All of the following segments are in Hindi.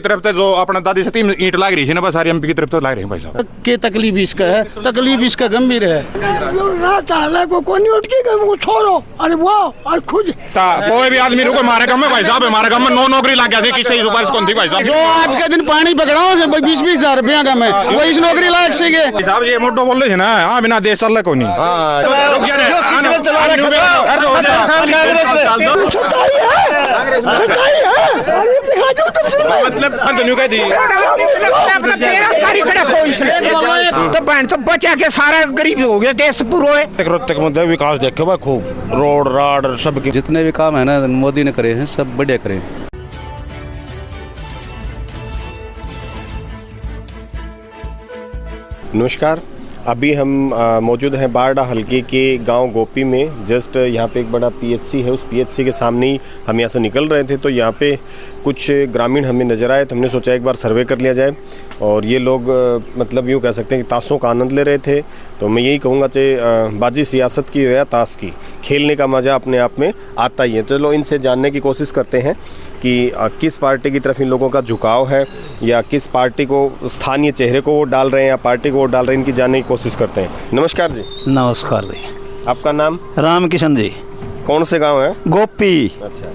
तरफ से जो अपना दादी से 3 ईंट लाग रही है ना, बस सारी एमपी की तरफ से लाग रही है भाई साहब। के तकलीफ इसका है, तकलीफ इसका गंभीर है। रात हाले को कोई नहीं उठकी वो छोड़ो, अरे वो और खुद कोई भी आदमी रुको हमारे गाँव में भाई साहब, हमारे गाँव में 9 नौकरी लग गया थी, किससे सुपारिश कौन थी भाई साहब। जो आज के दिन पानी पकड़ा 20-20 रुपया का मैं वो इस नौकरी लायक से भाई साहब ये मोटो बोल रहे थे ना, हाँ बिना देश चल को नहीं। तो बहन तो बचा के सारा गरीब हो गया, देश पूरा है। विकास देखो भाई खूब, रोड राड सब जितने भी काम है ना मोदी ने करे हैं, सब बढ़िया करे हैं। नमस्कार, अभी हम मौजूद हैं बारडा हलके के गांव गोपी में। जस्ट यहाँ पे एक बड़ा पीएचसी है, उस पीएचसी के सामने ही हम यहाँ से निकल रहे थे तो यहाँ पे कुछ ग्रामीण हमें नज़र आए, तो हमने सोचा एक बार सर्वे कर लिया जाए। और ये लोग मतलब यूँ कह सकते हैं कि ताशों का आनंद ले रहे थे। तो मैं यही कहूँगा चाहे बाजी सियासत की हो या ताश की, खेलने का मज़ा अपने आप में आता ही है। तो चलो इनसे जानने की कोशिश करते हैं कि किस पार्टी की तरफ इन लोगों का झुकाव है, या किस पार्टी को, स्थानीय चेहरे को वोट डाल रहे हैं या पार्टी को वोट डाल रहे हैं, इनकी जानने की कोशिश करते हैं। नमस्कार जी। नमस्कार जी। आपका नाम? राम किशन जी। कौन से गांव है? गोपी। अच्छा,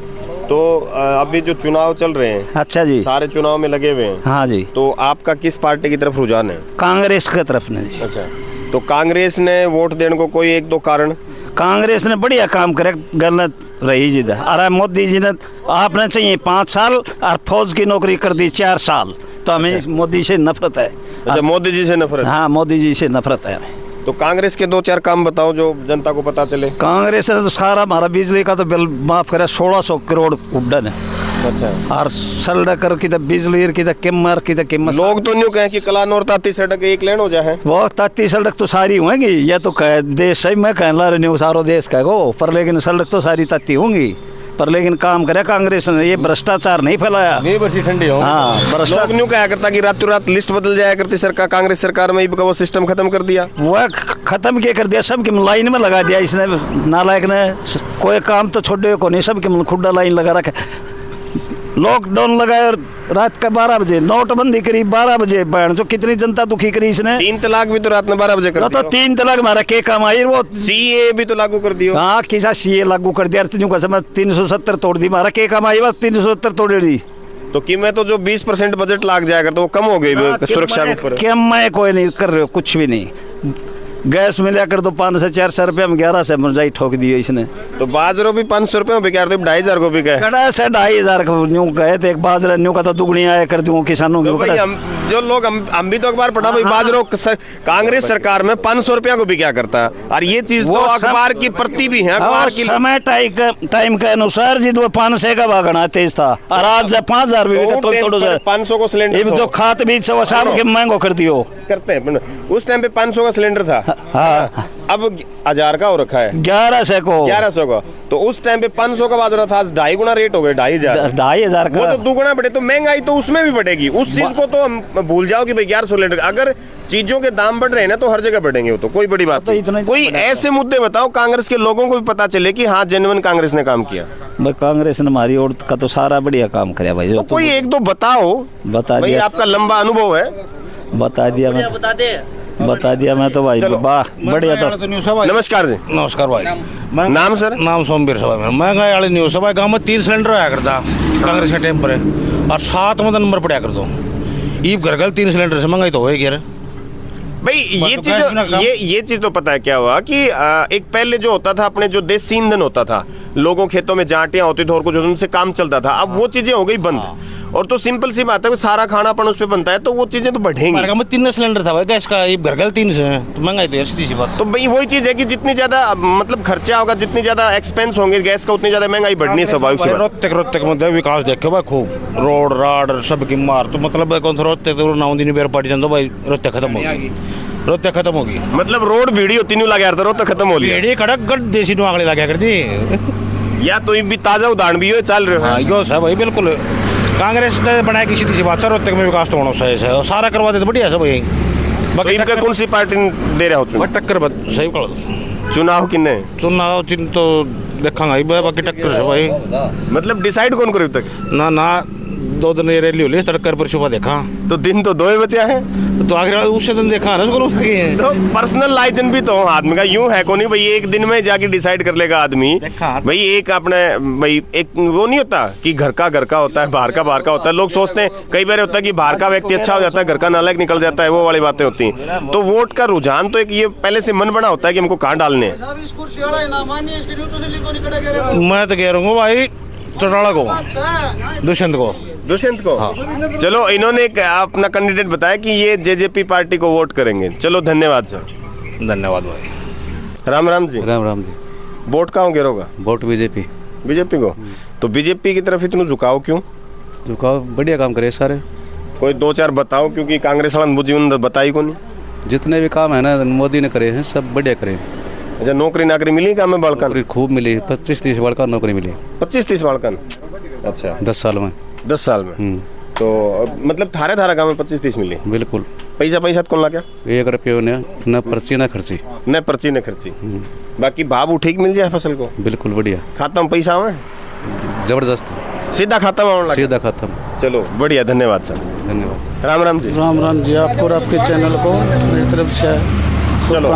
तो अभी जो चुनाव चल रहे हैं, अच्छा जी, सारे चुनाव में लगे हुए हैं। हाँ जी। तो आपका किस पार्टी की तरफ रुझान है? कांग्रेस की तरफ ने जी। अच्छा, तो कांग्रेस ने वोट देने को कोई 1-2 कारण? कांग्रेस ने बढ़िया काम करे, गलत रही जी। अरे मोदी जी ने आपने चाहिए 5 साल और फौज की नौकरी कर दी 4 साल, तो हमें मोदी से नफरत है। अच्छा, मोदी जी से नफरत? हाँ, मोदी जी से नफरत है हमें। तो कांग्रेस के 2-4 काम बताओ जो जनता को पता चले। कांग्रेस ने तो सारा हमारा बिजली का तो बिल माफ करे, 1600 करोड़ उड्डन है। अच्छा, और सड़क की तो बिजली की तो कीमत लोग तो न्यू कहें कि कलान और ताती सड़क एक लेन हो जाए। वो ताती सड़क तो सारी होंगी, ये तो कह देश सही मैं कहला रही हूँ, सारो देश कहो, पर लेकिन सड़क तो सारी ताती होंगी। पर लेकिन काम करे कांग्रेस ने, ये भ्रष्टाचार नहीं फैलाया। नहीं बसी ठंडी हो। हाँ, लोग न्यू कहा करता कि रातों रात लिस्ट बदल जाया करती सरकार, कांग्रेस सरकार में वो सिस्टम खत्म कर दिया। वह खत्म क्या कर दिया, सबकी लाइन में लगा दिया इसने, नालायक ने। कोई काम तो छोड़े को नहीं, सबकी खुड्डा लाइन लगा रखे। लॉकडाउन लगाए रात का 12 बजे, नोटबंदी करी 12 बजे, बहन जो कितनी जनता दुखी करी इसने। 3 तलाक भी तो रात में 12 बजे कर दिया। तो 3 तलाक हमारा के काम आई, वो सीए भी तो लागू कर दियो। हाँ, किसा सीए लागू कर दिया, 370 तोड़ दी, हमारा के काम आई, बस 370 तोड़ दी। तो कि मैं तो जो 20% बजट लाग जाएगा तो वो कम हो गई सुरक्षा के ऊपर। क्या मैं कोई नहीं कर रहे हो, कुछ भी नहीं। गैस में लेकर तो 500 से 400 रुपये में 1100 मुरझाई ठोक दिए इसने। तो बाजरो भी 500 रुपये में बिका रहे, 2500 को बिका है। कड़ा से 2500 का न्यू कहे थे, एक बाजरा न्यू का तो दुगनी आया कर दूं किसानों तो भाई जो लोग हम भी तो अखबार पढ़ा भाई, बाजरो कांग्रेस सरकार में 500 रुपया को बिका करता है। और ये चीज तो अखबार की प्रति भी है, अखबार की समय टाइम के अनुसार जी। 500 का भागना तेज था, और आज 5000 भी 500 को सिलेंडर जो खात भी शाम के महंगो कर दियो करते हैं। उस टाइम पे 500 का सिलेंडर था। हाँ, अब 1000 का हो रखा है, 1100 को। 1100 का। तो उस टाइम पे 500 का बाजरा था, 2.5 गुना रेट हो गए, 2500 का। वो तो 2 गुना बढ़े, तो महंगाई तो उसमें भी बढ़ेगी। उस चीज को तो हम भूल जाओ कि भाई 1100 सिलेंडर, अगर चीजों के दाम बढ़ रहे हैं ना तो हर जगह बढ़ेंगे, वो तो कोई बड़ी बात नहीं। कोई ऐसे मुद्दे बताओ कांग्रेस के लोगों को भी पता चले कि हाँ जेन्युइन कांग्रेस ने काम किया। भाई कांग्रेस ने हमारी ओर का तो सारा बढ़िया काम कराया भाई। तो कोई 1-2 बताओ। बता दिया, आपका लंबा अनुभव है। बता दिया मैं तो भाई, वाह बढ़िया। तो नमस्कार जी। नमस्कार भाई। नाम सर? नाम सोमवीर सभा में। महंगाई वाली न्यूज सभा गाँव में 3 सिलेंडर आया करता कांग्रेस के टाइम पर, और 7 नंबर पड़ा कर दो। ईब घर 3 सिलेंडर से महंगाई तो होएगी यार भाई। ये चीज तो पता है क्या हुआ कि एक पहले जो होता था अपने, जो देसी ईंधन होता था, लोगों खेतों में जांटियां होती थी और कुछ उनसे काम चलता था, अब वो चीजें हो गई बंद। और तो सिंपल सी बात है, सारा खाना अपन उस पे बनता है, तो वो चीजें तो बढ़ेंगी। 3 सिलेंडर था भाई गैस का, घर 3 से तो महंगाई तो सीधी सी बात। तो भाई वही चीज है कि जितनी ज्यादा मतलब खर्चा होगा, जितनी ज्यादा एक्सपेंस होंगे गैस का, उतनी ज्यादा महंगाई बढ़नी है, स्वाभाविक सी बात। रोहतक में विकास देखो भाई खूब, रोड राड सब की मार। तो मतलब कौन सा रोहतक तो 9 दिन बेर पार्टी जान भाई, रोहतक खत्म होगी, रोहतक खत्म होगी। मतलब रोड वीडियो 3 लगा यार, रोहतक खत्म हो लिया। वीडियो कड़क गट देसी नो आगले लगा करती। या तो भी ताजा उदाहरण भी हो चल रहे हो। हाँ यो सब भाई बिल्कुल कांग्रेस ने बनाया की सीधी सी बात। सर रोहतक में विकास तो होना सही है, सारा करवा दे तो बढ़िया सब भाई। बाकी इनका कौन सी पार्टी दे रहा हो टक्कर? सही कर चुनाव किन्ने? चुनाव चिन्ह तो देखा बाकी टक्कर से भाई। मतलब डिसाइड कौन करे तक ना 2 दिन ये रैली हो ली तड़कर पर सुबह देखा तो दिन तो 2 ही बचे हैं। तो आखिर उससे दिन देखा ना उसको तो पर्सनल लाइजन भी तो आदमी का यूं है को नहीं भाई, एक दिन में जाके डिसाइड कर लेगा आदमी भाई। एक अपने भाई एक वो नहीं होता कि घर का होता है, बाहर का होता है। लोग सोचते हैं कई बार होता है कि बाहर का व्यक्ति अच्छा हो जाता है, घर का नालायक निकल जाता है, वो वाली बातें होती हैं। तो वोट का रुझान तो एक ये पहले से मन बना होता है कि हमको कहाँ डालने हैं। मैं तो कह रहा हूँ भाई चौटाला को, दुष्यंत को। हाँ। चलो इन्होंने एक अपना कैंडिडेट बताया कि ये जेजेपी पार्टी को वोट करेंगे। चलो धन्यवाद सर। धन्यवाद भाई। राम राम जी। राम राम जी। वोट कहाँ गिरोगा? Vote BJP. बीजेपी को? तो बीजेपी की तरफ इतना झुकाव क्यों? झुकाव बढ़िया काम करे सारे। कोई 2-4 बताओ, क्योंकि कांग्रेस वाला मुझे बताई को नहीं। जितने भी काम है ना मोदी ने करे हैं सब बढ़िया करे। अच्छा, नौकरी नाकरी मिली काम में? बालकन खूब मिली, 25-30 बालकन नौकरी मिली। 25-30 बालकन? अच्छा, 10 साल में। 10 साल में। तो मतलब थारे गाँव में 25-30 मिली? बिल्कुल। पैसा तो कौन ला क्या? 1 रुपये न पर्ची न खर्ची। न पर्ची न खर्ची। बाकी भाव ठीक मिल जाए फसल को? बिल्कुल बढ़िया। खाता में पैसा आवे? जबरदस्त। सीधा खाता में? सीधा खाता में। चलो बढ़िया, धन्यवाद सर। धन्यवाद। राम राम जी। राम राम जी, आपको और आपके चैनल को मेरी तरफ से चलो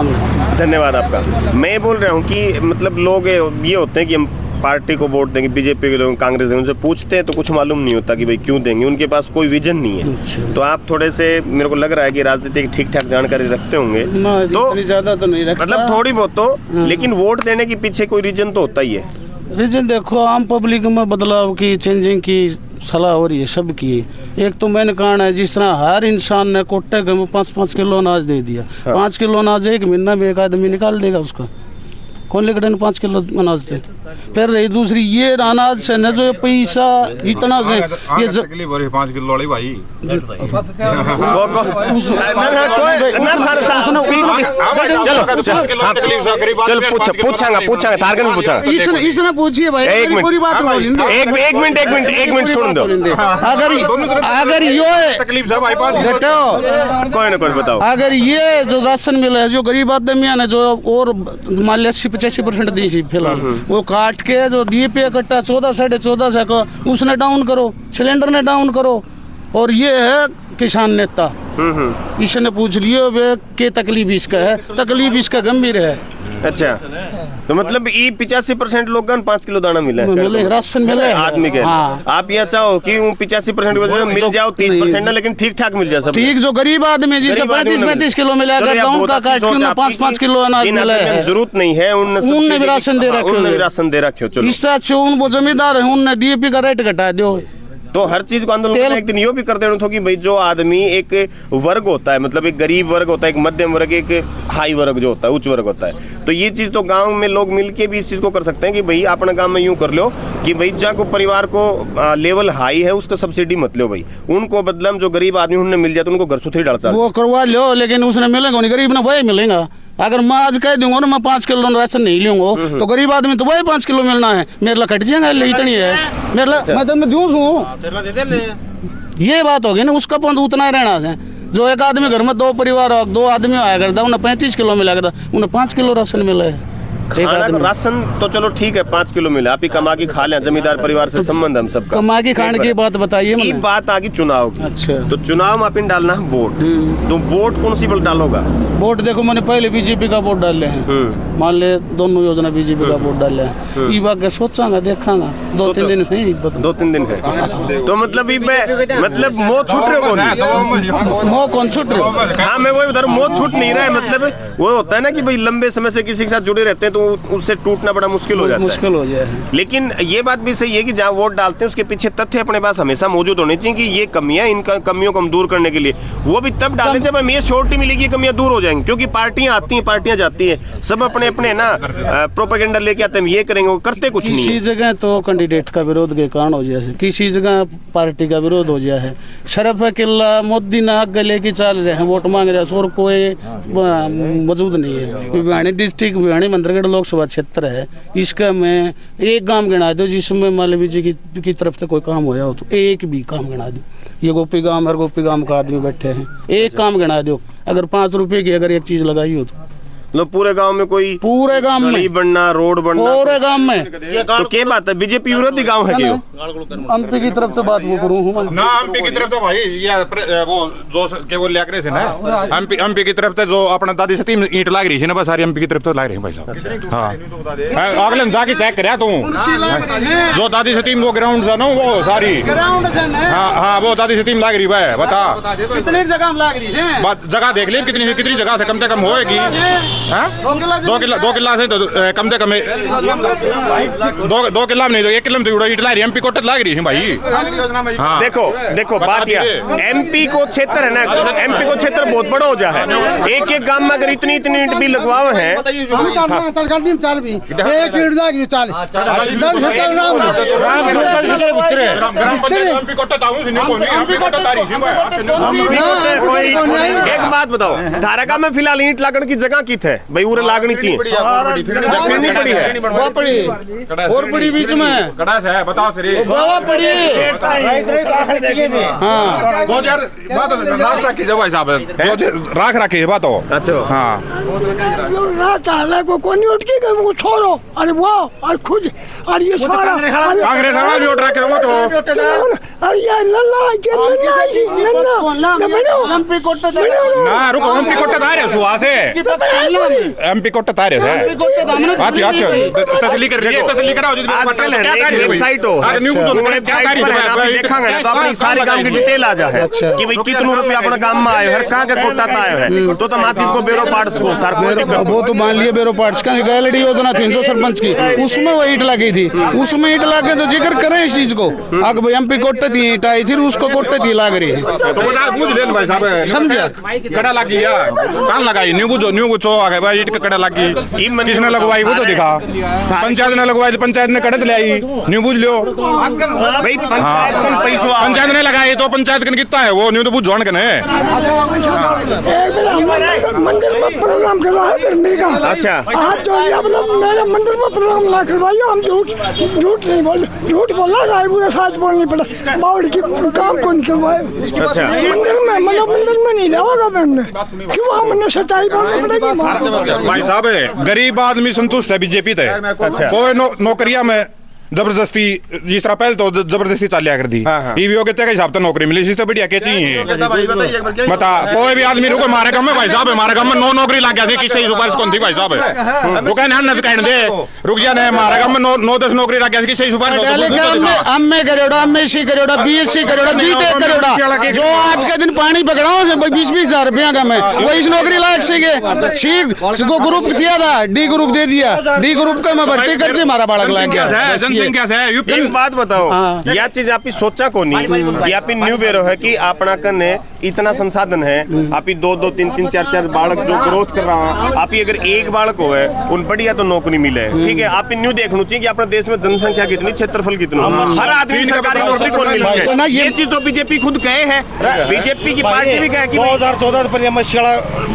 धन्यवाद आपका। मैं बोल रहा हूँ कि मतलब लोग ये होते हैं कि हम पार्टी को वोट देंगे, बीजेपी को देंगे, कांग्रेस देंगे, उनसे पूछते हैं तो कुछ मालूम नहीं होता कि भाई क्यों देंगे। उनके पास कोई विजन नहीं है। तो आप थोड़े से मेरे को लग रहा है कि राजनीति की ठीक ठाक जानकारी रखते होंगे। तो ज्यादा तो नहीं रखता, मतलब थोड़ी बहुत तो, लेकिन वोट देने के पीछे कोई रीजन तो होता ही है। रीजन देखो, आम पब्लिक में बदलाव की, चेंजिंग की सलाह हो रही है सबकी। एक तो मेन कारण है, जिस तरह हर इंसान ने कोटे में 5-5 किलो अनाज दे दिया। 5 किलो अनाज 1 महीना में एक आदमी निकाल देगा उसका। कौन लेकर 5 किलो अनाज दे? फिर रही दूसरी, ये अनाज से न जो पैसा इतना से ये 5 किलो वाली भाई चल पूछांगा तारगन भी पूछांगा। इसने पूछिए भाई, एक मिनट सुन दो। अगर ये तकलीफ है भाई, कोई ना कोई बताओ। अगर ये जो राशन मिला है, जो गरीब आदमी ने जो और मान लिया 85% दी थी फिलहाल, वो काट के जो DAP कट्टा 14-14.5 का उसने डाउन करो, सिलेंडर ने डाउन करो। और ये है किसान नेता, इसने पूछ लियो वे के तकलीफ इसका है, तकलीफ इसका गंभीर है। अच्छा, तो मतलब ये 85% लोग 5 किलो दाना मिला है, राशन मिला है आदमी के। हाँ। आप यह चाहो कि 85% मिल जाओ, 30% ना, लेकिन ठीक ठाक मिल जाए सब। ठीक, जो गरीब आदमी है जिसका 35-35 किलो मिला, अगर गाँव का काट के 5-5 किलो अनाज मिला है, जरूरत नहीं है उनने भी राशन दे रखे हो। इससे अच्छे वो जमींदार है, उनने DAP का रेट घटा दो। तो हर चीज को आंदोलन एक दिन यो भी कर देना था कि भाई जो आदमी एक वर्ग होता है, मतलब एक गरीब वर्ग होता है, एक मध्यम वर्ग, एक हाई वर्ग जो होता है, उच्च वर्ग होता है। तो ये चीज तो गांव में लोग मिलके भी इस चीज को कर सकते हैं कि भाई अपने गांव में यूं कर लो कि भाई जहाँ को परिवार को लेवल हाई है उसका सब्सिडी मत लो भाई, उनको बदलम जो गरीब आदमी उन्हें मिल जाता, उनको घर सुथरी डालता वो करवा लो, लेकिन उसने मिलेगा नहीं, गरीब ने वही मिलेगा। अगर मैं आज कह दूंगा ना मैं 5 किलो राशन नहीं लूंगा, तो गरीब आदमी तो वही 5 किलो मिलना है, मेरे ला कट जाएगा, इतनी है मेरे ला, मैं तो ये बात होगी ना। उसका पंद उतना रहना है। जो एक आदमी घर में 2 परिवार हो, 2 आदमी आया करता, उन्हें 35 किलो मिला करता, उन्हें 5 किलो राशन मिला है। राशन तो चलो ठीक है 5 किलो मिला, आप ही कमा के खा लें, जमींदार परिवार से संबंध हम सबका। कमा के खाने की बात बताइए। ये बात आ गई चुनाव की। अच्छा, तो चुनाव में अपन डालना है वोट। तो वोट कौन सी बल डालोगा? वोट देखो, मैंने पहले बीजेपी का वोट डाले हैं, मान ले दोनों योजना बीजेपी का वोट डाले हैं। ये बात सोचांगा देखांगा 2-3 दिन से 2-3 दिन है। तो मतलब मतलब मोह छूट रहे मोह कौन छूट रहे? हाँ, मैं वही बता रहा हूँ, मोह छूट नहीं रहा है। मतलब वो होता है ना कि भाई लंबे समय से किसी के साथ जुड़े रहते हैं तो उससे टूटना बड़ा मुश्किल हो जाए। लेकिन ये बात भी सही है कि जहाँ वोट डालते हैं उसके पीछे तथ्य अपने पास हमेशा मौजूद होने चाहिए कि ये कमियां, इन कमियों को हम दूर करने के लिए वो भी तब डालें जब हमें ये श्योरिटी मिलेगी कमियां दूर हो जाएंगी। क्योंकि पार्टियां आती हैं, पार्टियां जाती हैं, सब अपने अपने ना प्रोपेगेंडा लेके आते हैं, ये करेंगे, वो करते कुछ नहीं। किसी जगह तो कैंडिडेट का विरोध के कारण हो जाए, किसी जगह पार्टी का विरोध हो जाए। शरफ किला मोदी ने आगे लेके चल रहे हैं, वोट मांग रहे हैं, और कोई मौजूद नहीं है। भिवानी डिस्ट्रिक्ट, भिवानी मंदरगढ़ लोकसभा क्षेत्र है, इसका मैं एक काम गिना दो जिसमें मालवी जी की तरफ से कोई काम होया हो, तो एक भी काम गिना दो। ये गोपी गांव और गोपी गांव का आदमी बैठे हैं, एक काम गिना दो। अगर 5 रुपए की अगर एक चीज लगाई हो तो मतलब पूरे गांव में कोई पूरे गांव में गली बनना, रोड बनना, पूरे गांव में तो क्या बात है, बीजेपी विरोधी गांव है क्यों? एमपी की तरफ से बात वो करूँ हूँ ना एमपी की तरफ तो भाई ये वो जो के वो लिया करे से ना एमपी की तरफ से जो अपना दादी से 3 ईंट लाग रही है ना, बस सारी एमपी की तरफ तो लाग रही है भाई साहब। हाँ अगले दिन जाके चेक करया तू जो दादी से 3 वो ग्राउंड था ना वो सारी हाँ वो दादी से 3 लाग रही है, बता कितनी जगह लाग रही है, जगह देख ली कितनी जगह से कम से कम होएगी। 2 किला से तो कम से कम 2 किला नहीं तो 1 किलो में तो ईंट ला रही है, एमपी कोट लाग रही है भाई। हाँ देखो बात यह एमपी को क्षेत्र है ना, एमपी को क्षेत्र बहुत बड़ा हो जा है। एक एक गांव में अगर इतनी ईंट भी लगवाओ है, एक बात बताओ, धारागा में फिलहाल ईंट लागण की जगह की थे भाई, उरे लागनी चाहिए पड़ी है और बड़ी बीच में कड़ा है, बताओ सर बहुत बड़ी हाँ 2000 बात राख रखी जब भाई साहब राख रखी है बात हो। अच्छा हाँ रात हाले को कोनी उठकेगा वो छोड़ो, अरे वाह और खुद और ये सारा कांग्रेस वाला भी वोट रखे वो तो अरे यार नल्ला के नल्ला ना बनो एमपी कोट ना रुको एमपी कोट तारे सुहा से एमपी कोट तारे है। अच्छा तसली कर रही है, तसली कराओ जी आजकल है एक वेबसाइट हो, वेबसाइट पर आप देखेंगे ना तो अपनी सारी गांव की डिटेल आ जाए कि भाई कितने रुपए अपना गांव में आए हर कहां के कोटा आए है, तो माचिस को बेरो पार्ट्स को तार वो तो मान लिए बेरो पार्ट्स का गैलरी योजना थी जो सरपंच की, उसमें वो ईंट लगी थी, उसमें ईंट लगे तो जिक्र करें इस चीज को। अगर भाई एमपी कोटे थी ईंट आई थी उसको कोटे थी लाग रही है तो बता पूछ ले भाई साहब समझा कड़ा लगी यार कहां लगाई न्यू बुझो आ गए भाई ईंट का कड़ा लगी किसने लगवाई वो तो दिखा, पंचायत ने लगवाई तो पंचायत ने कड़त ले आई न्यू बुझ लो भाई पंचायत ने लगाई तो पंचायत कन कितना है वो न्यू तो बुझ जोन कने एक बार हमारे मंदिर में प्रोग्राम करवा है फिर मेरे का। अच्छा आज जो ये अपना मेरे मंदिर में प्रोग्राम ना करवाइए, हम झूठ नहीं बोल झूठ बोलना है, पूरा सच बोलनी पड़ा बाउड की काम कौन करवाए मंदिर में, मतलब मंदिर में नहीं जाओगा मैंने क्यों हमने सच्चाई बोलनी पड़ेगी। भाई साहब गरीब आदमी संतुष्ट है बीजेपी थे, कोई नौकरिया में जबरदस्ती जिस तरह पहले तो जबरदस्ती चालिया कर दी ईवीओ के तक हिसाब से नौकरी मिली इसी तो बढ़िया के चाहिए बता कोई भी आदमी रुको मारे गांव में भाई साहब हमारे गांव में 9 नौकरी लग गया थी किससे सुपारिश कौन थी भाई साहब वो कहने हन कहने दे रुक जा ने हमारे गांव में 9-10 नौकरी लग गया थी किससे सुपारिश एमए करेड़ा एमएससी करेड़ा बीएससी करेड़ा बीटेक करेड़ा जो आज के दिन पानी पकड़ाओ 20-20 रुपया का में वो इस नौकरी लायक से सी को ग्रुप दिया था डी ग्रुप दे दिया, डी ग्रुप का मैं भर्ती कर दी हमारा बालक लायक गया। एक बात बताओ यह चीज आप सोचा को नहीं कि आप न्यू बेरो है कि अपना कने इतना संसाधन है, आप 2-2 3-3 4-4 बालक जो ग्रोथ कर रहा है, आप अगर एक बालक हो है उन बढ़िया तो नौकरी मिले, ठीक है। आप न्यू देखना चाहिए कि अपने देश में जनसंख्या कितनी, क्षेत्रफल कितना, हर आदमी सरकारी नौकरी कौन मिल सके, ये चीज तो बीजेपी खुद कहे है, बीजेपी की पार्टी भी कहे कि 2014 पर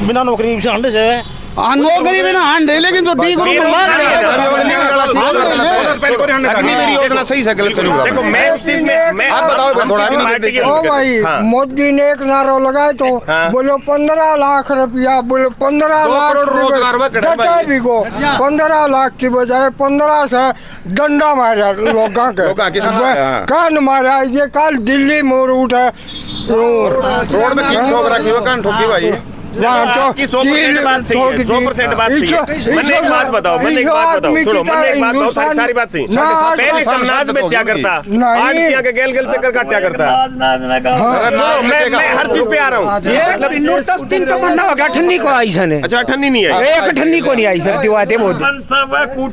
बिना नौकरी से नौकरी बिना हांड है, लेकिन जो डी ग्रुप योजना सही से गलत चलूंगा। देखो मैं उस चीज में मैं आप बताओ थोड़ा ओ भाई मोदी ने एक नारा लगाए तो बोलो 15 लाख रुपया, बोलो 15 लाख रोजगार भी को 15 लाख की बजाय 15 से डंडा मारा लोगों के कान मारा। ये कल दिल्ली मोड़ उठा रोड में किन ठोक रखी हो कान ठोकी भाई 100% बात सही है, 100% बात सही है। मैंने एक बात बताओ, सुनो, मैंने एक बात बताओ, सारी सारी बात सही। पहले कमनाज में क्या करता, आज क्या के गेल चक्कर काटा करता। मैं हर चीज पे आ रहा हूँ। नोटिस 3 तो बंदा होगा, ठन्नी को आई सने। अच्छा ठन्नी नहीं है, एक ठन्नी को नहीं आई सर, दिवाते बहुत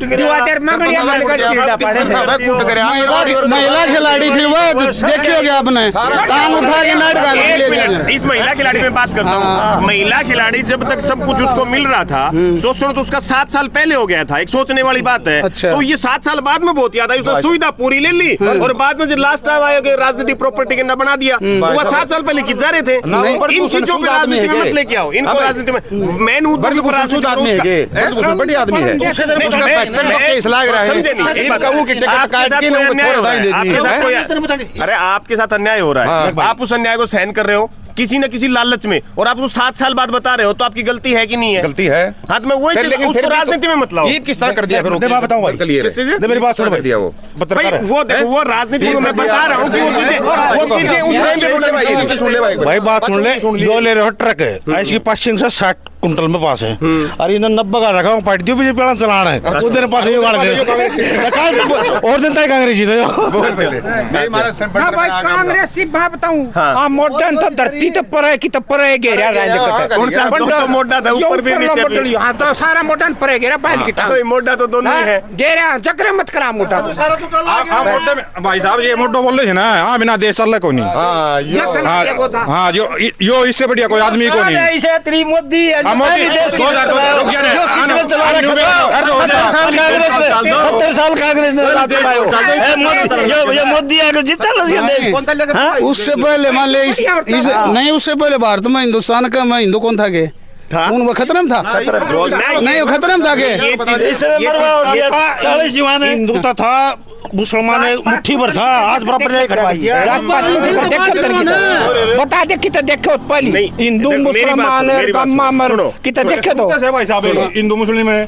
दिवाते मंगड़िया माल का चिड़ा पड़े महिला खिलाड़ी थी वो देखियोगे आपने टांग उठा के नाट डाल इस महिला खिलाड़ी में बात करता हूँ। महिला खिलाड़ी जब तक सब कुछ उसको मिल रहा था, सोचना तो उसका 7 साल पहले हो गया था, एक सोचने वाली बात है। अच्छा। तो ये 7 साल बाद में बहुत याद आई, उसने सुविधा पूरी ले ली और बाद में जब लास्ट टाइम आए राजनीतिक प्रॉपर्टी के न बना दिया, वो 7 साल पहले किस जा रहे थे। इन चीजों पे राजनीति में मत लेके आओ, इनको राजनीति में मेन मुद्दों पर आदमी है, बड़ी आदमी है, उसका फैक्टर तो केस लग रहा है। अरे आपके साथ अन्याय हो रहा है, आप उस अन्याय को सहन कर रहे हो, किसी न किसी लालच में, और आप उसको 7 साल बाद बता रहे हो, तो आपकी गलती है कि नहीं है? गलती है। हाँ तो मैं वही फिर चीज- लेकिन उसको फिर भी राजनीति में मत लाओ। ये किस तरह कर दिया फिर? मैं बताऊं भाई, मेरी बात सुन भाई। दिया वो पत्रकार है। वो देखो, वो राजनीति में मैं बता रहा हूँ कि वो चीजें उस टाइम पे सुन ले भाई, भाई बात सुन ले, जो ले रहे हो ट्रक है इसकी 5 से 60 कुंटल में पास है, और इन्होंने 90 का रखा हूँ, पार्टी बीजेपी वाला चलाना है, उधर पास ये गाड़ दे और जनता कांग्रेसी थे कांग्रेसी बात बताऊं, हाँ मॉडर्न तो धरती तो पर है कि तो पर है घेरा कौन सा तो मोटा था, ऊपर भी नीचे भी। हाँ तो सारा मॉडर्न पर है घेरा बैल की टांग, मोटा तो दोनों ही है। घेरा चक्र मत करा मोटा भाई साहब ये मोटो बोल रहे थे ना, हाँ बिना देश चल को नहीं। हाँ जो इससे बढ़िया कोई आदमी को नहीं। ऐसे तेरी मोदी मोदी देश को रुक गया ना, 70 साल कांग्रेस ने राज चलाया, ये मोदी आके जीता ना ये देश। उससे पहले मान ले नहीं, उससे पहले भारत में हिंदुस्तान का मैं हिंदू कौन था के उन वो खतरम था, नहीं वो खतरम था के हिंदू था, मुसलमान मुट्ठी भर था, आज बराबर नहीं खड़ा बता दे कितना देखो पहले हिंदू मुसलमान कितना देखे तो भाई साहब हिंदू मुस्लिम है।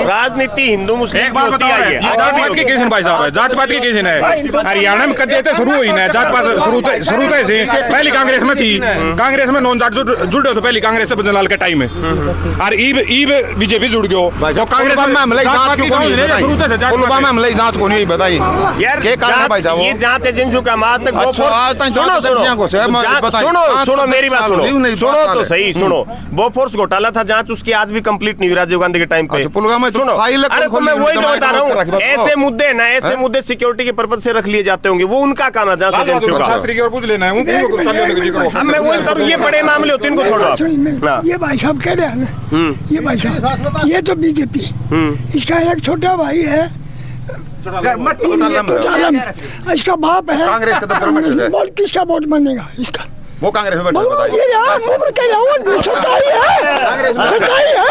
राजनीति हिंदू मुस्लिम एक बात बताओ, जात पात की केस भाई साहब, जात पात की केस है। हरियाणा में कद देते शुरू हुई ना जात पात, शुरू से पहली कांग्रेस में थी, कांग्रेस में नॉन जाट जुड़े थे पहली कांग्रेस से बदलाल के टाइम में, और ईब बीजेपी जुड़ गयो तो कांग्रेस पुलवामा हमले जांच को नहीं बताई यार। के कारण है भाई साहब? ये जांच एजेंसी का आज तक सुनो मेरी बात सुनो तो सही सुनो। बोफोर्स घोटाला था, जांच उसकी आज भी कंप्लीट नहीं हुई राजीव गांधी के टाइम पे। पुलवामा सुनो, अरे तो मैं वही तो बता रहा हूँ, ऐसे मुद्दे ना ऐसे मुद्दे सिक्योरिटी के पर्पज से रख लिए जाते होंगे, वो उनका काम है जांच एजेंसियों का। पूछ लेना है मैं वही करूँ, ये बड़े मामले होते हैं इनको छोड़ो। ये भाई साहब कह रहे हैं ना, ये भाई साहब ये तो बीजेपी, इसका एक छोटा भाई है इसका बाप है कांग्रेस का बोल किसका वोट बनेगा इसका? वो कांग्रेस में बैठा बताइए। ये यार मुझे कह रहा हूँ सच्चाई है, सच्चाई है।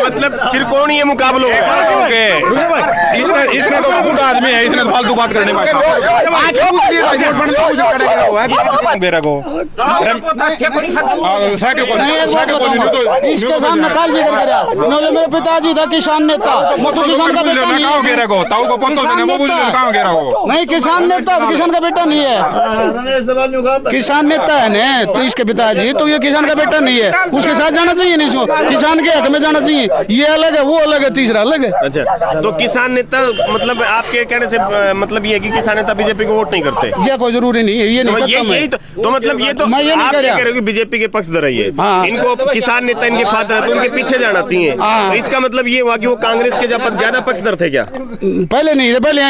मतलब त्रिकोणीय मुकाबलों इसने तो खुद आदमी है, इसने फालतू बात करने इसके सामने काल जी कर मेरे पिताजी था किसान नेता, किसान का बेटा नहीं, किसान नेता किसान का बेटा नहीं है, किसान नेता है ना, तो इसके पिताजी तो ये किसान का बेटा नहीं है, उसके साथ जाना चाहिए नहीं, इसको किसान के हक में जाना चाहिए, ये अलग है वो अलग है, तीसरा अलग है। अच्छा तो किसान नेता मतलब आपके कहने से मतलब ये है कि किसान नेता बीजेपी को वोट नहीं करते? ये कोई जरूरी नहीं है, ये नहीं करता मैं। तो मतलब ये तो मैं ये नहीं आप कह कह रहा रहे हो कि बीजेपी के पक्षधर है ये, हाँ। इनको किसान नेता इनके फादर है तो उनके पीछे जाना चाहिए, तो इसका मतलब ये हुआ कि वो कांग्रेस के ज्यादा पक्षधर थे क्या? पहले नहीं थे, पहले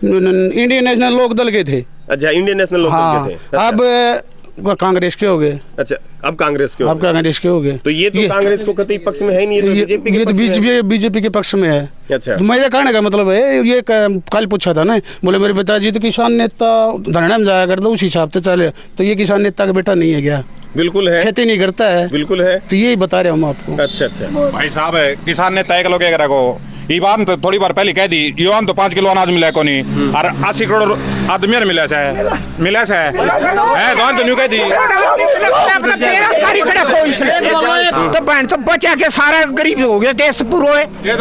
इंडियन नेशनल लोक दल के थे। अच्छा इंडियन नेशनल लोक दल के थे। अब कांग्रेस के हो गए। अच्छा अब कांग्रेस के अब कांग्रेस के हो गए। तो ये तो कांग्रेस को कतई पक्ष में है नहीं, बीजेपी के पक्ष में है। बीजेपी के पक्ष में है। अच्छा तो मेरे कहने का मतलब है, ये कल पूछा था ना, बोले मेरे पिताजी तो किसान नेता धरना में जाया करता, उस हिसाब से चले, तो ये किसान नेता का बेटा नहीं है क्या? बिल्कुल है, खेती नहीं करता है, बिल्कुल है, तो यही बता रहे हम आपको। अच्छा अच्छा भाई साहब किसान ने तय करो क्या को ये बात तो थोड़ी बार पहले कह दी, युवान तो 5 किलो अनाज मिला को नहीं, और 80 करोड़ आदमी मिला से है तो न्यू कह दी तो बहन तो बचा के सारा गरीब हो गया, देश पूरा है, ये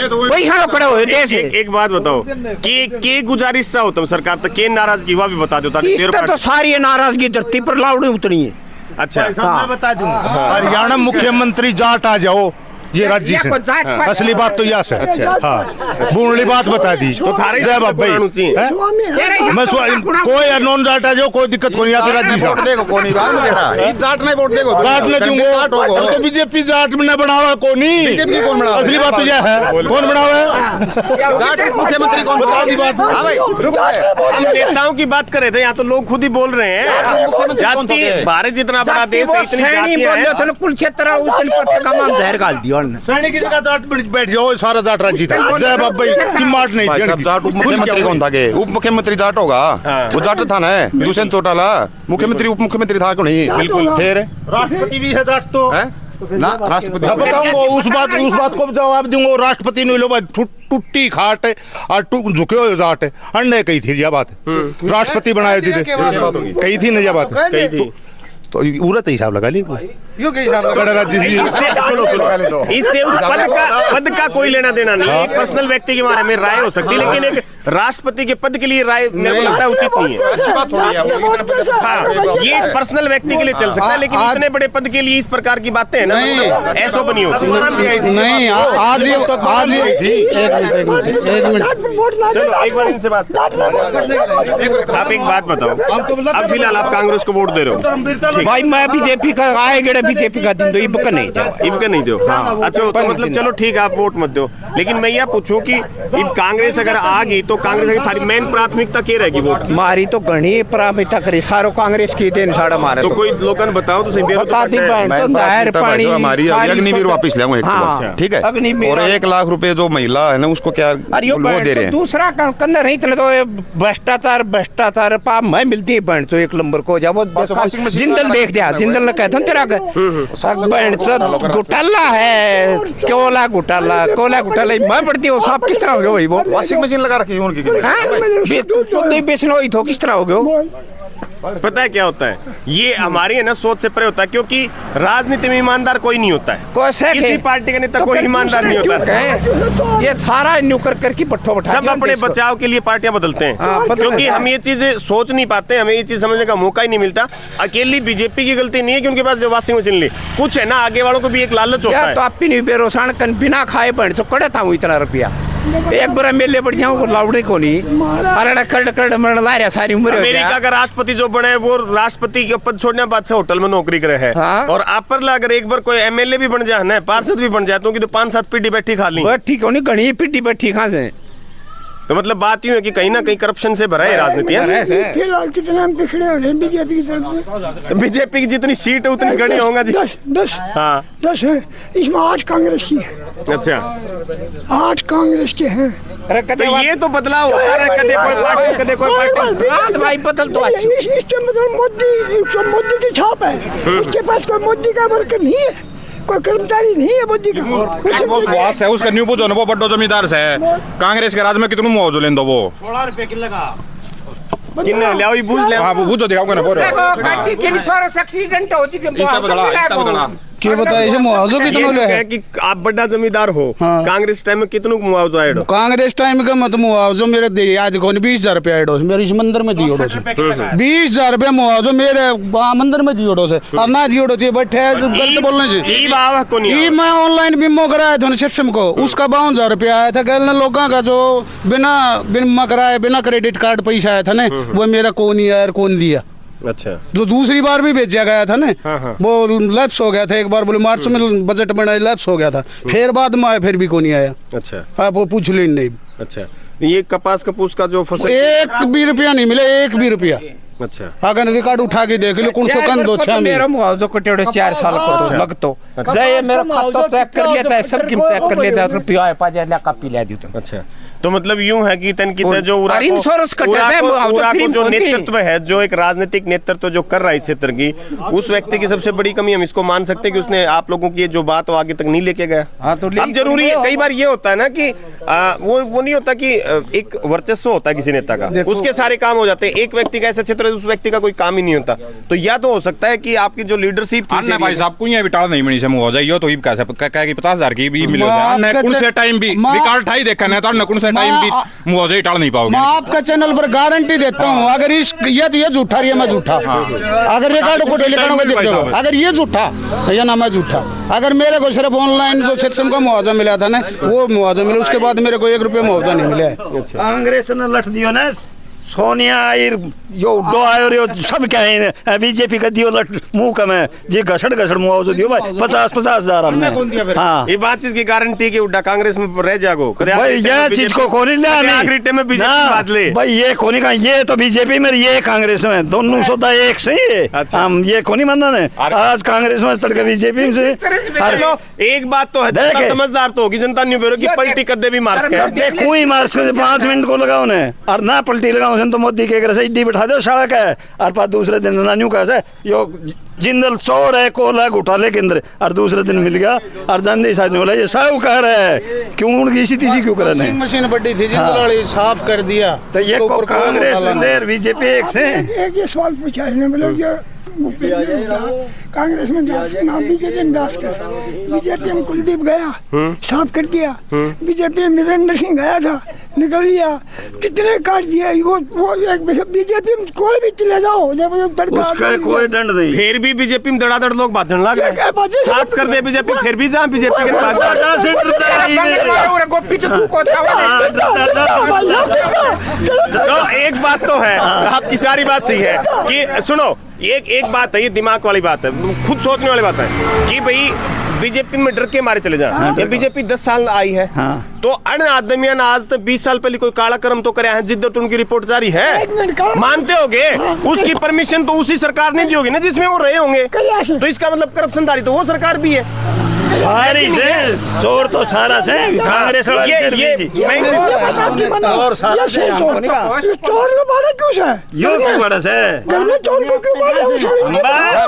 तो वही हाल खड़े हुए देश। एक बात बताओ के गुजारिश सा होता सरकार तक के नाराजगी हुआ भी बता दो तो सारी नाराजगी धरती पर लाउडी उतरी है। अच्छा मैं बता दूं, हरियाणा मुख्यमंत्री जाट आ जाओ ये राज्य से, असली बात तो यह है। अच्छा हाँ बुनली बात बता दी तो थारे जय बाबा मैं कोई नॉन जाट आ जाओ, कोई दिक्कत नहीं आती राज्य से। देखो कोनी जाट नहीं वोट देखो, जाट नहीं दूंगा तो बीजेपी जाट में बनावा कोनी, बीजेपी कौन बनावा? असली बात तो यह है, कौन बनावा जाट मुख्यमंत्री कौन? बता दी बात। हां भाई रुको, हम नेताओं की बात कर रहे थे, यहाँ तो लोग खुद ही बोल रहे हैं जाति भारत जितना बड़ा देश है, इतनी जातियां हैं, कुलक्षेत्र जहर गाल दिया सैनिक की जगह जाट बैठ जाओ, सारा जाट राज्य था। जय बाबा की मार्ट नहीं थी। जाट उप मुख्यमंत्री कौन था के? उप मुख्यमंत्री जाट होगा, वो जाट था ना, दुष्यंत चौटाला मुख्यमंत्री उप मुख्यमंत्री था क्यों नहीं? बिल्कुल। फिर राष्ट्रपति भी है जाट तो ना राष्ट्रपति मैं बताऊंगा उस बात को जवाब दूंगा। राष्ट्रपति ने लो टूटी खाट और झुके हुए जाट अन्य कही थी यह बात राष्ट्रपति बनाए थे कही थी ना यह बात कही थी तो उरत हिसाब लगा ली इससे उस पद का कोई लेना देना नहीं है। एक पर्सनल व्यक्ति के बारे में राय हो सकती है, लेकिन एक राष्ट्रपति के पद के लिए राय मेरे को लगता है उचित नहीं है। अच्छी बात थोड़ी है हाँ, ये पर्सनल व्यक्ति के लिए चल सकता है, लेकिन इतने बड़े पद के लिए इस प्रकार की बातें है ना, ऐसा बनी होती नहीं। आज चलो एक बार इनसे बात, आप एक बात बताओ, अब फिलहाल आप कांग्रेस को वोट दे रहे हो? भाई मैं बीजेपी का आए गए बीजेपी का दिन दो इबका नहीं दो, इबका नहीं दो। हाँ। अच्छा तो मतलब चलो ठीक है आप वोट मत दो, लेकिन मैं यह पूछूं कि अब कांग्रेस अगर आ गई तो कांग्रेस की थारी मेन प्राथमिकता क्या रहेगी वोट की? मारी तो घनी प्राथमिकता करी सारो कांग्रेस की देन साड़ा मारे तो कोई लोगन बताओ तो सही बता दी तो दायर पानी हमारी अग्निवीर वापस ले ठीक है। और 1 लाख रुपए जो महिला है ना उसको क्या वो दे रहे हैं। दूसरा करना नहीं तो भ्रष्टाचार पाप मैं मिलती है बहन तो 1 नंबर को जब जिंदल देख दिया जिंदल ने कहता हूँ तेरा बहन घोटाला है कोला घोटाला मैं पढ़ती हूँ साहब किस तरह हो गया भाई वो वॉशिंग मशीन लगा रखी है उनकी बेचना हुई तो किस तरह हो गया। पता है क्या होता है, ये हमारी है ना सोच से परे होता है, क्योंकि राजनीति में ईमानदार कोई नहीं होता है, किसी पार्टी का नेता कोई ईमानदार नहीं होता है। ये सारा न्यूकर करके पट्ठो सब अपने बचाव के लिए पार्टियां बदलते हैं, क्योंकि हम ये चीजें सोच नहीं पाते, हमें ये चीज समझने का मौका ही नहीं मिलता। अकेली बीजेपी की गलती नहीं है कि उनके पास वॉशिंग मशीन ली, कुछ है ना आगे वालों को भी एक लालच होता है। तो आप नहीं बेरोसान कन बिना खाए बन तो कड़े था इतना रुपया एक बार मेले बढ़ जाऊँ लाउडे को नहीं अरे कर मरण ला रहा सारी उम्र। अमेरिका का राष्ट्रपति जो बने वो राष्ट्रपति के पद छोड़ने के बाद से होटल में नौकरी करे है। हाँ? और आप पर अगर एक बार कोई एमएलए भी बन जाए ना पार्षद भी बन जाए तो 5-7 पीढ़ी बैठी खा ली ठीक है घनी पीढ़ी बैठी कहाँ से। तो मतलब बात यूं है कि कहीं ना कहीं करप्शन से भरा है राजनीति। फिलहाल कितना बिखरे हो रहे हैं बीजेपी की तरफ से। बीजेपी की जितनी सीट है उतनी गणी होगा जी। 10 है, इसमें 8 कांग्रेस की है। अच्छा 8 कांग्रेस के हैं। तो ये तो बदलाव होता है, कदे कोई पार्टी कदे कोई पार्टी भाई बदल तो इसके मतलब मोदी की छाप है, उसके पास कोई मोदी का वर्कर नहीं है, कोई कर्मचारी नहीं है मोदी का। बॉस है उसका न्यू पूछो ना वो बड्डो जमींदार से कांग्रेस के राज में कितनों मुआवजा लेंदो वो 16 रुपए किलो लगा किन्ने ले आओ बूझ ले। हां वो बूझो दिखाओगे ना बोल गाड़ी के सारा एक्सीडेंट हो जी इतना क्या बताइए इसे मुआवजा कितना ले है कि आप बड़ा जमींदार हो। हाँ। कांग्रेस टाइम में कितना मुआवजा आएडो? कांग्रेस टाइम का मत मुआवजा मेरे दे याद को 20,000 रुपया आएडो मेरे इस मंदिर में दियोड़ो से 20,000 रुपया मुआवजा मेरे मंदिर में दियोड़ो से और ना दियोड़ो थी बैठे गलत बोलने से ई मैं ऑनलाइन बीमा कराया था सिस्टम को उसका 52,000 रुपया आया था। कल लोगों का जो बिना बीमा कराए बिना क्रेडिट कार्ड पैसा आया था ना वो मेरा कौन ही यार कौन दिया। अच्छा जो दूसरी बार भी भेजा गया था ना वो लैप्स हो गया था। एक बार बोले मार्च में बजट बनाया लैप्स हो गया था फिर बाद में आया फिर भी कोई नहीं आया। अच्छा आप वो पूछ लें नहीं। अच्छा ये कपास कपूस का जो फसल 1 भी रुपया नहीं मिले 1 भी रुपया। अच्छा अगर रिकॉर्ड उठा के देख लो कौन सो कन दो 6 मेरा मुआवजा कटेड़े 4 साल को लग तो जाए मेरा खाता चेक कर लिया चाहे सब की चेक कर लिया रुपया आए पा जाए कॉपी ले दी तो। अच्छा तो मतलब यूं है कि तन की जो इंश्योरेंस जो नेतृत्व है जो एक राजनीतिक नेतृत्व जो कर रहा है इस क्षेत्र की उस व्यक्ति की सबसे बड़ी कमी हम इसको मान सकते हैं कि उसने आप लोगों की जो बात वो आगे तक नहीं लेके गया। हाँ तो अब जरूरी है कई बार ये होता है ना कि वो नहीं होता कि एक वर्चस्व होता है किसी नेता का उसके सारे काम हो जाते हैं। एक व्यक्ति का ऐसा क्षेत्र है उस व्यक्ति का कोई काम ही नहीं होता। तो या तो हो सकता है कि आपकी जो लीडरशिप थी भाई साहब को बिटा नहीं मिली से मुआवजा यो तो 50,000 की भी मिले कौन से टाइम भी रिकॉर्ड ठाई देखा ना तो कौन से टाइम भी मुआवजा टाल नहीं पाओगे। मैं आपका चैनल पर गारंटी देता हूँ अगर इस ये झूठा रही है मैं झूठा। अगर रिकॉर्ड को टेलीकाम में देख लो अगर ये झूठा या ना मैं झूठा। अगर मेरे को सिर्फ ऑनलाइन जो सिस्टम का मुआवजा मिला था ना वो मुआवजा मिला उसके बाद मेरे को 1 रुपया मुआवजा नहीं मिला है। कांग्रेस ने लठ दियो ना सोनिया यो डो आयो सब क्या है बीजेपी का दियो लट मुंह का मैं जे घसड़ मुआवजा दियो भाई 50,000 हमने। हाँ ये बात चीज की गारंटी की उड्डा कांग्रेस में रह जागो भाई ये चीज को कोनी ले आखिरी टाइम में बीजेपी बात ले भाई ये कोनी का ये तो बीजेपी में ये कांग्रेस में दोनों सौदा एक से ही हम ये कोनी मानना ने आज कांग्रेस में तड़के बीजेपी से। एक बात तो है समझदार तो होगी जनता न्यू ब्यूरो की पलटी कदे भी मार्क्स के 5 मिनट को लगाओ ने और ना पलटी लगाओ गाँव से तो मोदी के करे ईडी बैठा दो सड़क है और पास दूसरे दिन नानियों कैसे यो जिंदल चोर है कोला घोटाले के अंदर और दूसरे दिन मिल गया और जानते साथ में बोला ये सब कह रहा है क्यों उनकी इसी तीसी क्यों कर रहे हैं मशीन बड़ी थी जिंदल वाली साफ कर दिया तो ये कांग्रेस बीजेपी एक से एक ये सवाल पूछा है मतलब जो कांग्रेस में दास नाम बीजेपी में दास का बीजेपी में कुलदीप गया साफ कर दिया बीजेपी में वीरेंद्र सिंह गया था निकल लिया कितने काट दिया वो एक बीजेपी में कोई भी चले जाओ जब उसका कोई दंड नहीं फिर भी बीजेपी में धड़ाधड़ लोग भाषण लग रहे साफ कर दे बीजेपी फिर भी जहाँ बीजेपी के पास तो एक बात तो है आपकी सारी बात सही है कि सुनो एक बात है ये दिमाग वाली बात है खुद सोचने वाली बात है कि भाई बीजेपी में डर के मारे चले जाए ये बीजेपी 10 साल आई है तो अन्य आदमियां आज तक 20 साल पहले कोई काला कर्म तो करे हैं जिद्दत उनकी रिपोर्ट जारी है मानते होगे उसकी परमिशन तो उसी सरकार ने दी होगी ना जिसमें वो रहे होंगे तो इसका मतलब करप्शन दारी तो वो सरकार भी है सारी से चोर तो सारा से कांग्रेस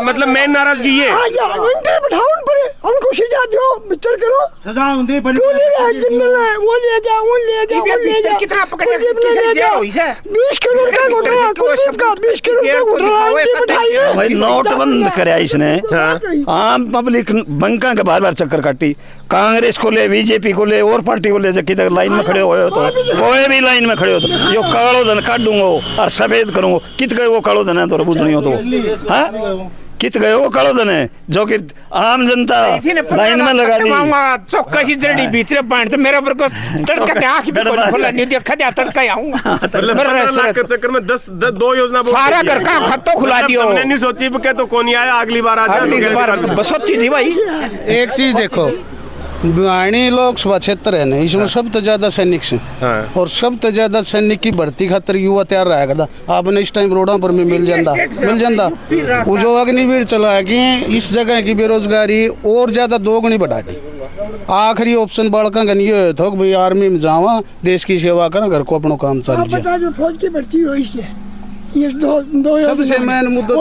मतलब मैं नाराजगी ये उनको सजा दो विचार करो कितना पकड़ना 20 करोड़ का घोटाला 20 करोड़ का नोटबंद कराया इसने आम पब्लिक बैंका के बार बार चक्कर काटी कांग्रेस को ले बीजेपी को ले और पार्टी को ले किधर लाइन में खड़े हुए हो तो कोई भी लाइन में खड़े हो तो यो कालो धन काट दूंगा और सफेद करूंगा कित गए वो कालो धन है तो बुझ नहीं हो तो हाँ कित गए वो कालो धन है जो कि आम जनता लाइन में लगा दी चौकसी जड़ी भीतर बांध तो मेरे ऊपर को तड़का के आंख में खोला नहीं देखा जा तड़का आऊंगा के चक्कर में 2 योजना सारा घर का खत्तो खुला दियो हमने नहीं सोची कि तो कौन आया अगली बार आ जाए बस सोची थी भाई एक चीज देखो भिवानी लोकसभा क्षेत्र है ना इसमें सबसे ज्यादा सैनिक से और सबसे ज्यादा सैनिक की भर्ती खातर युवा तैयार रहा करता आपने इस टाइम रोडों पर मिल जाता वो जो अग्निवीर चला है कि इस जगह की बेरोजगारी और ज्यादा दोगुनी बढ़ा दी आखिरी ऑप्शन बालका का ये था कि भाई आर्मी में जावा देश की सेवा करा घर को अपना काम चालू जाए फौज की भर्ती हुई है ये दो सबसे मेन मुद्दा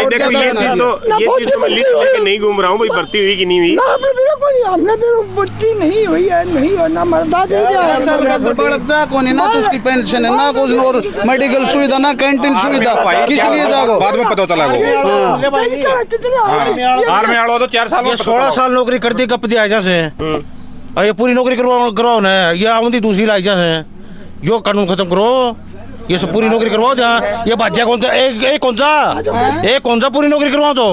देखो ये चीज तो मैं लिख के नहीं घूम रहा हूँ भाई भर्ती हुई कि नहीं हुई हमने भर्ती नहीं हुई है नहीं होना मर्दा दे ना तो उसकी पेंशन है ना कुछ और मेडिकल सुविधा ना कैंटीन सुविधा किस लिए जाओ बाद में पता चला आर्मी वालों तो 4 साल 16 साल नौकरी कर दी कब दिया जैसे और ये पूरी नौकरी करवाओ ना ये आमदी दूसरी लाइसेंस है यो कानून खत्म करो ये सब पूरी नौकरी करवाओ जहाँ ये बाजा कौन सा एक कौन सा पूरी नौकरी करवाओ तो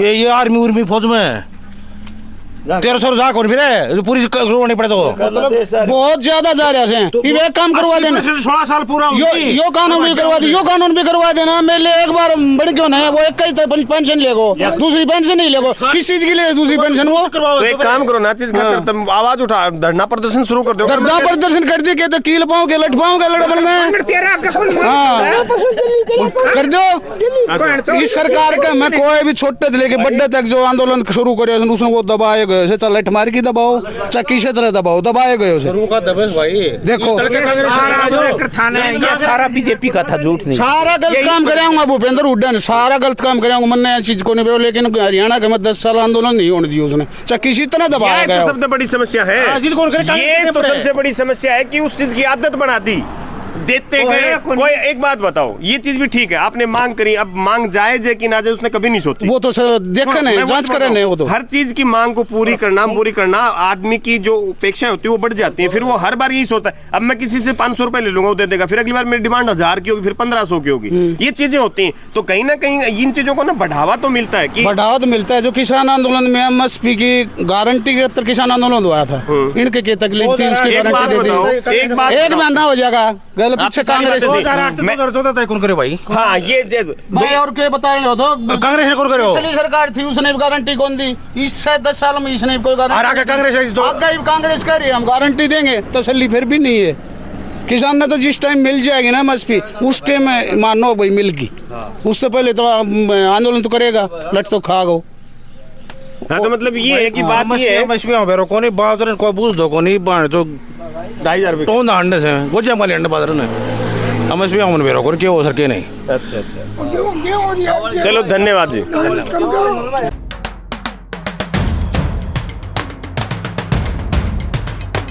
ये आर्मी उर्मी फौज में 1300 जा कौन फिर पूरी करवानी पड़े तो बहुत ज्यादा जा रहे हैं एक काम करवा देना 16 साल पूरा यो कानून भी करवा देना मेरे लिए एक बार बढ़ क्यों ना वो एक ही पेंशन लेगो दूसरी पेंशन नहीं लेगो किस चीज के लिए दूसरी पेंशन वो तो एक काम करो ना चीज तुम आवाज उठा धरना प्रदर्शन शुरू कर दो धरना प्रदर्शन कर दिए तो कील पाओ के लट पाओ के लड़ बनना कर दो इस सरकार का मैं कोई भी छोटे से लेके बड़े तक जो आंदोलन शुरू करे उसमें वो दबाए गए चाहे लठ मार की दबाओ चाहे किसी तरह दबाए गए भाई देखो सारा बीजेपी का था झूठ नहीं सारा गलत काम कराऊंगा भूपेंद्र हुड्डा ने सारा गलत काम कराऊंगा मन ने चीज को नहीं लेकिन हरियाणा के में 10 साल आंदोलन नहीं होने दिया उसने चाहे किसी तरह दबाया गया सबसे बड़ी समस्या है ये तो सबसे बड़ी समस्या है कि उस चीज की आदत बना दी देते गए कोई एक बात बताओ ये चीज भी ठीक है आपने मांग करी अब मांग जायज है कि ना जायज उसने कभी नहीं सोची वो तो देखा नहीं जांच करे नहीं वो तो हर चीज की मांग को पूरी करना आदमी की जो अपेक्षाएं होती है वो बढ़ जाती है फिर वो हर बार यही सोचता है अब मैं किसी से 500 रुपए ले लूंगा वो दे देगा फिर अगली बार मेरी डिमांड 1000 की होगी फिर 1500 की होगी ये चीजें होती हैं तो कहीं ना कहीं इन चीजों को ना बढ़ावा तो मिलता है कि बढ़ावा तो मिलता है जो किसान आंदोलन में एमएसपी की गारंटी के अंदर किसान आंदोलन हुआ था इनके क्या तकलीफ थी उसकी गारंटी दे दी एक महीना हो जाएगा पीछे कांग्रेस 2014 तय कौन करे भाई हाँ ये भाई और क्या बता रहे हो तो कांग्रेस ने कौन करे पिछली सरकार थी उसने गारंटी कौन दी इससे 10 साल में इसने कोई गारंटी कांग्रेस कह रही है हम गारंटी देंगे तसल्ली फिर भी नहीं है किसान ने तो जिस टाइम मिल जाएगी ना एमएसपी उस टाइम मानो भाई मिल गई उससे पहले तो आंदोलन तो करेगा लट तो खा गो हाँ तो मतलब ये है कि बात ये है मछली कोनी बाजार कोई पूछ दो कोनी बाण जो 2500 टोन अंडे से गोजा वाले अंडे बाजार में हम इसमें हम बेरो कर के हो सर के नहीं। अच्छा अच्छा, चलो धन्यवाद जी।